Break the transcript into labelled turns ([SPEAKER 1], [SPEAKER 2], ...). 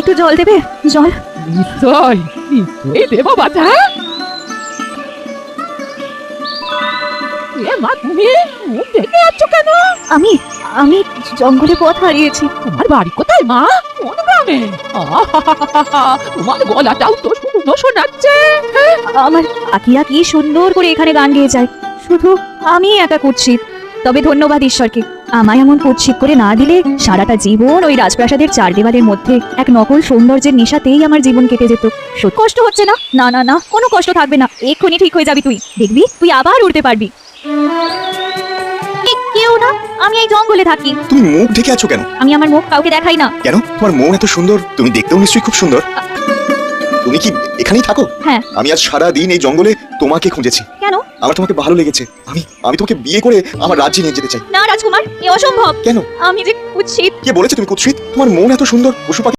[SPEAKER 1] একটু জল দেবে? জল?
[SPEAKER 2] নিশ্চয় নিশ্চয়ই দেবো বাছা। এ মা, তুমি মুখ ঢেকে আছো কেন?
[SPEAKER 1] আমি আমি জঙ্গলে পথ হারিয়েছি।
[SPEAKER 2] তোমার বাড়ি কোথায় মা? কোন গ্রামে? তোমার গলাটাও তো শুকনো শোনাচ্ছে।
[SPEAKER 1] আমার কাকিরা কি সুন্দর করে এখানে গান গেয়ে যায়, শুধু আমি একা কুৎসিত। তবে ধন্যবাদ ঈশ্বরকে, আমায় এমন কুৎসিত করে না দিলে সারাটা জীবন ওই রাজপ্রাসাদের চার দেওয়ালের মধ্যে এক নকল সৌন্দর্যের নেশাতেই আমার জীবন কেটে যেত। কষ্ট হচ্ছে না? না না না, কোনো কষ্ট থাকবে না, এক্ষুনি ঠিক হয়ে যাবি তুই, দেখবি তুই আবার উড়তে পারবি। কেউ না, আমি এই জঙ্গলে থাকি।
[SPEAKER 3] তুমি মুখ ঢেকে আছো কেন?
[SPEAKER 1] আমি আমার মুখ কাউকে দেখাই না।
[SPEAKER 3] কেন? তোমার মন এত সুন্দর, তুমি দেখতেও নিশ্চয়ই খুব সুন্দর। তুমি কি এখানেই থাকো?
[SPEAKER 1] হ্যাঁ।
[SPEAKER 3] আমি আজ সারা দিন এই জঙ্গলে তোমাকে খুঁজেছি।
[SPEAKER 1] কেন?
[SPEAKER 3] আমার তোমাকে ভালো লেগেছে। আমি তোমাকে বিয়ে করে আমার রাজ্যে নিয়ে যেতে চাই।
[SPEAKER 1] না রাজকুমার, এ অসম্ভব।
[SPEAKER 3] কেন?
[SPEAKER 1] আমি যে কুৎসিত।
[SPEAKER 3] কে বলেছে তুমি কুৎসিত? তোমার মন এত সুন্দর, পশু পাখি